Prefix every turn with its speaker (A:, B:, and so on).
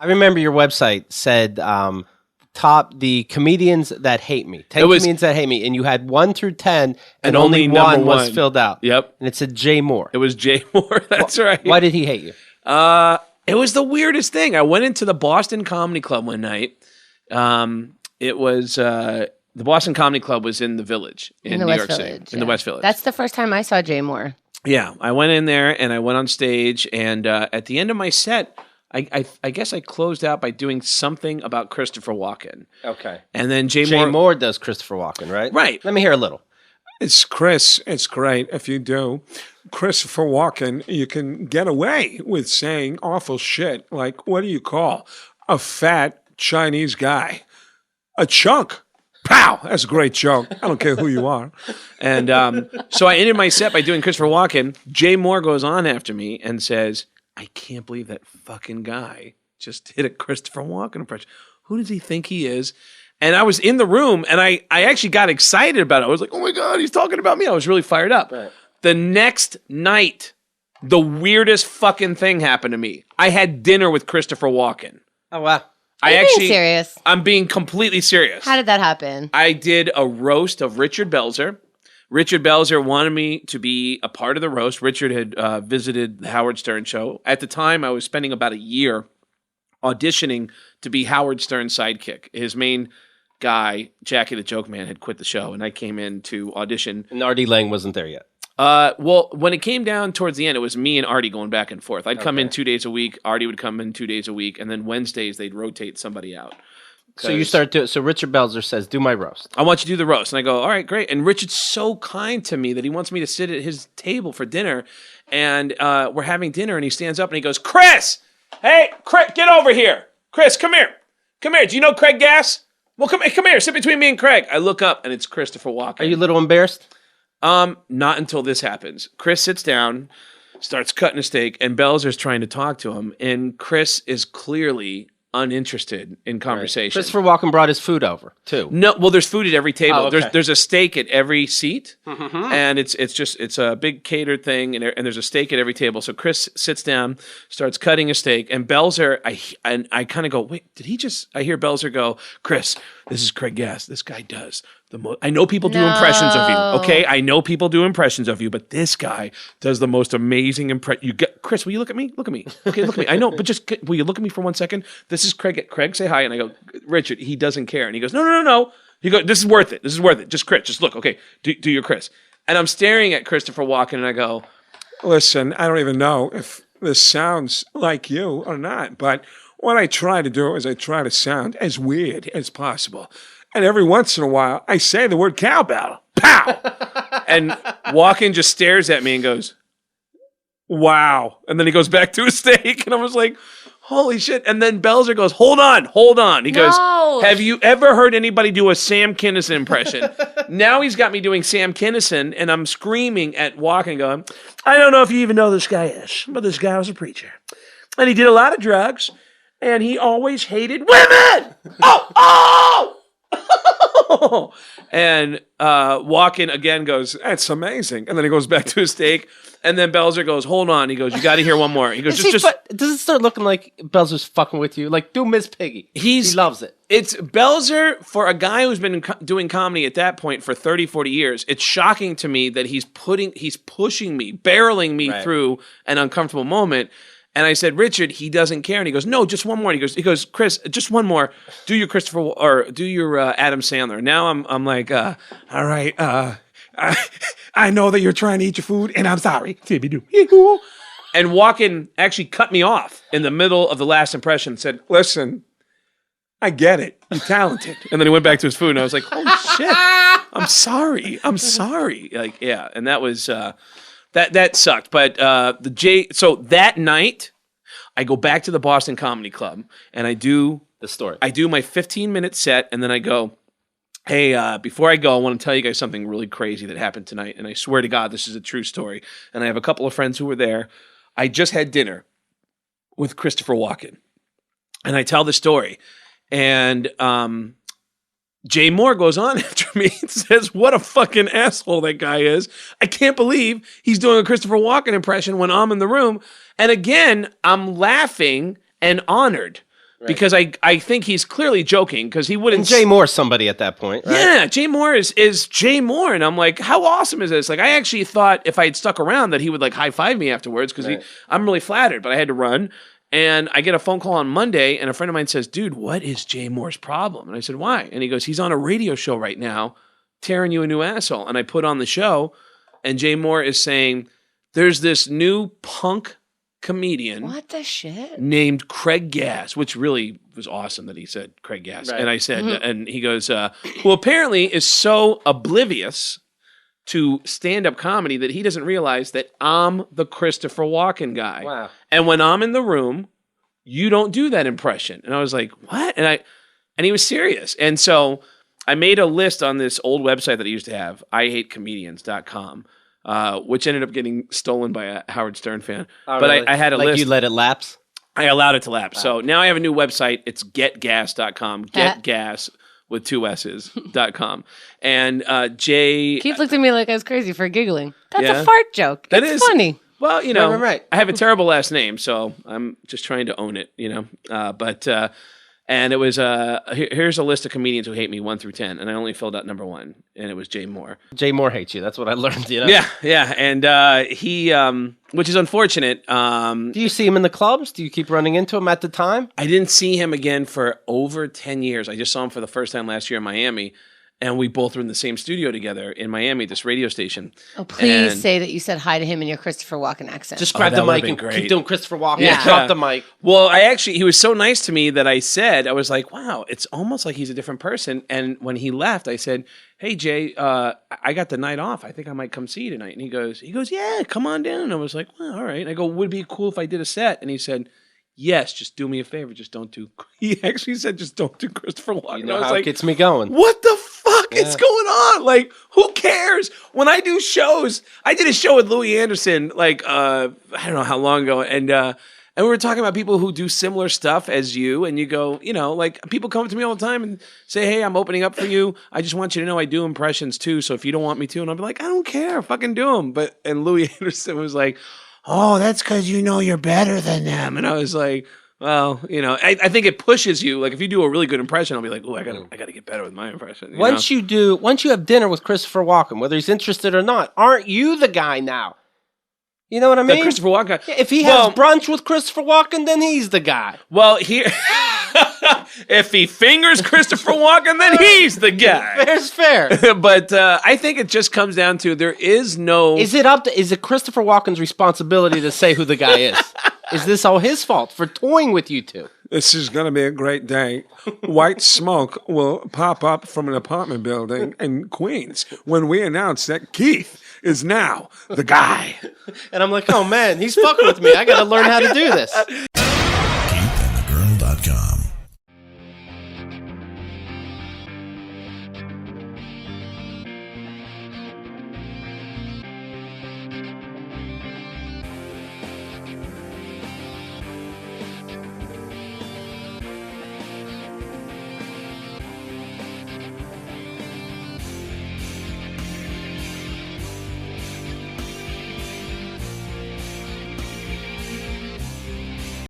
A: I remember your website said top the comedians that hate me. 10 comedians that hate me. And you had 1 through 10, and only one was filled out.
B: Yep.
A: And it said Jay Mohr.
B: It was Jay Mohr. That's right.
A: Why did he hate you?
B: It was the weirdest thing. I went into the Boston Comedy Club one night. It was the Boston Comedy Club was in the Village in New York City. In the West Village.
C: That's the first time I saw Jay Mohr.
B: Yeah, I went in there and I went on stage, and at the end of my set, I guess I closed out by doing something about Christopher Walken.
A: Okay.
B: And then Jay
A: Mohr does Christopher Walken, right?
B: Right.
A: Let me hear a little.
D: It's Chris. It's great if you do. Christopher Walken, you can get away with saying awful shit. Like, what do you call a fat Chinese guy? A chunk. Pow! That's a great joke. I don't care who you are.
B: And so I ended my set by doing Christopher Walken. Jay Mohr goes on after me and says, I can't believe that fucking guy just did a Christopher Walken impression. Who does he think he is? And I was in the room, and I actually got excited about it. I was like, oh my God, he's talking about me. I was really fired up. Right. The next night, the weirdest fucking thing happened to me. I had dinner with Christopher Walken.
A: Oh, wow.
C: Being serious?
B: I'm being completely serious.
C: How did that happen?
B: I did a roast of Richard Belzer. Richard Belzer wanted me to be a part of the roast. Richard had visited the Howard Stern show. At the time, I was spending about a year auditioning to be Howard Stern's sidekick. His main guy, Jackie the Joke Man, had quit the show, and I came in to audition.
A: And Artie Lang wasn't there yet.
B: Well, when it came down towards the end, it was me and Artie going back and forth. I'd come in 2 days a week. Artie would come in 2 days a week, and then Wednesdays they'd rotate somebody out.
A: So you start to. So Richard Belzer says, "Do my roast."
B: I want you to do the roast, and I go, "All right, great." And Richard's so kind to me that he wants me to sit at his table for dinner, and we're having dinner, and he stands up and he goes, "Chris, hey, Chris, get over here. Chris, come here. Do you know Craig Gass? Well, come here, sit between me and Craig." I look up, and it's Christopher Walken.
A: Are you a little embarrassed?
B: Not until this happens. Chris sits down, starts cutting a steak, and Belzer's trying to talk to him, and Chris is clearly uninterested in conversation.
A: Right. Christopher Walken brought his food over too.
B: No, well, there's food at every table.
A: Oh, okay.
B: There's a steak at every seat, and it's a big catered thing, and there's a steak at every table. So Chris sits down, starts cutting a steak, and Belzer, I kind of go, wait, did he just? I hear Belzer go, Chris, this is Craig Gass. This guy does the most. I know people do impressions of you. Okay, I know people do impressions of you, but this guy does the most amazing impression. Chris, will you look at me? Look at me. Okay, look at me. I know, but just will you look at me for 1 second? This is Craig. Craig, say hi. And I go, Richard, he doesn't care. And he goes, no. He goes, this is worth it. Just Chris, just look. Okay, do your Chris. And I'm staring at Christopher Walken, and I go,
D: listen, I don't even know if this sounds like you or not, but what I try to do is I try to sound as weird as possible. And every once in a while, I say the word cowbell. Pow!
B: And Walken just stares at me and goes, wow. And then he goes back to his steak, and I was like, holy shit. And then Belzer goes, hold on. He goes, have you ever heard anybody do a Sam Kinison impression? Now he's got me doing Sam Kinison, and I'm screaming at Walken going, I don't know if you even know who this guy is, but this guy was a preacher. And he did a lot of drugs, and he always hated women. Oh! And Walken again goes, that's amazing. And then he goes back to his steak. And then Belzer goes, hold on. He goes, you got to hear one more. He goes,
A: does it start looking like Belzer's fucking with you? Like, do Miss Piggy. He loves it.
B: It's Belzer, for a guy who's been doing comedy at that point for 30, 40 years, it's shocking to me that he's pushing me, barreling me through an uncomfortable moment. And I said, Richard, he doesn't care. And he goes, no, just one more. And he goes, Chris, just one more. Do your Christopher, or do your Adam Sandler. Now I'm like, all right, I know that you're trying to eat your food, and I'm sorry. And Walken actually cut me off in the middle of the last impression and said,
D: listen, I get it. You're talented.
B: And then he went back to his food, and I was like, oh, shit. I'm sorry. Like, yeah. And that was... That sucked, but so that night, I go back to the Boston Comedy Club, and I do
A: the story.
B: I do my 15-minute set, and then I go, hey, before I go, I want to tell you guys something really crazy that happened tonight, and I swear to God, this is a true story, and I have a couple of friends who were there. I just had dinner with Christopher Walken, and I tell the story, and Jay Mohr goes on after me and says, what a fucking asshole that guy is. I can't believe he's doing a Christopher Walken impression when I'm in the room. And again, I'm laughing and honored because I think he's clearly joking because he wouldn't.
A: And Jay Mohr, somebody at that point, right?
B: Yeah, Jay Mohr is Jay Mohr, and I'm like, how awesome is this? Like, I actually thought if I had stuck around that he would like high five me afterwards because I'm really flattered, but I had to run. And I get a phone call on Monday, and a friend of mine says, "Dude, what is Jay Mohr's problem?" And I said, "Why?" And he goes, "He's on a radio show right now, tearing you a new asshole." And I put on the show, and Jay Mohr is saying, "There's this new punk comedian,
C: what the shit,
B: named Craig Gass," which really was awesome that he said Craig Gass. Right. And I said, and he goes, "Who apparently is so oblivious to stand-up comedy that he doesn't realize that I'm the Christopher Walken guy.
A: Wow.
B: And when I'm in the room, you don't do that impression." And I was like, "What?" And he was serious. And so I made a list on this old website that I used to have, IHateComedians.com, which ended up getting stolen by a Howard Stern fan.
A: Oh,
B: but
A: really?
B: I had a list.
A: You let it lapse?
B: I allowed it to lapse. So now I have a new website. It's getgas.com. Getgas with 2 S's.com. And Jay...
C: Keith looked at me like I was crazy for giggling. That's
B: Yeah.
C: a fart joke.
B: That
C: It's
B: is
C: funny.
B: Well, you know,
A: Right.
B: I have a terrible last name, so I'm just trying to own it, you know. And it was, here's a list of comedians who hate me 1 through 10, and I only filled out number 1, and it was Jay Mohr.
A: Jay Mohr hates you. That's what I learned, you know?
B: Yeah. And he, which is unfortunate.
A: Do you see him in the clubs? Do you keep running into him at the time?
B: I didn't see him again for over 10 years. I just saw him for the first time last year in Miami. And we both were in the same studio together in Miami, this radio station.
C: Oh, please say that you said hi to him in your Christopher Walken accent.
A: Just grab the mic and keep doing Christopher Walken. Yeah. Drop the mic.
B: Well, he was so nice to me that I was like, wow, it's almost like he's a different person. And when he left, I said, "Hey, Jay, I got the night off. I think I might come see you tonight." And he goes, "Yeah, come on down." And I was like, "Well, all right." And I go, "Would it be cool if I did a set?" And he said, "Yes, just do me a favor. Just don't do..." He actually said, "Just don't do Christopher Walken."
A: You know how it gets me going.
B: What the fuck is going on? Like, who cares? When I do shows, I did a show with Louis Anderson, like, I don't know how long ago, and we were talking about people who do similar stuff as you, and you go, you know, like, people come up to me all the time and say, "Hey, I'm opening up for you. I just want you to know I do impressions too, so if you don't want me to," and I'll be like, "I don't care. Fucking do them." And Louis Anderson was like, "Oh, that's because you know you're better than them." And I was like, well, you know, I think it pushes you. Like, if you do a really good impression, I'll be like, "Oh, I gotta get better with my impression."
A: Once you have dinner with Christopher Walken, whether he's interested or not, aren't you the guy now? You know what I mean?
B: The Christopher Walken.
A: Yeah, if he has brunch with Christopher Walken, then he's the guy.
B: Well, here, if he fingers Christopher Walken, then he's the guy.
A: Fair's fair.
B: But I think it just comes down to there is no.
A: Is it Christopher Walken's responsibility to say who the guy is? Is this all his fault for toying with you two?
D: This is going to be a great day. White smoke will pop up from an apartment building in Queens when we announce that Keith is now the guy.
A: And I'm like, oh man, he's fucking with me. I got to learn how to do this.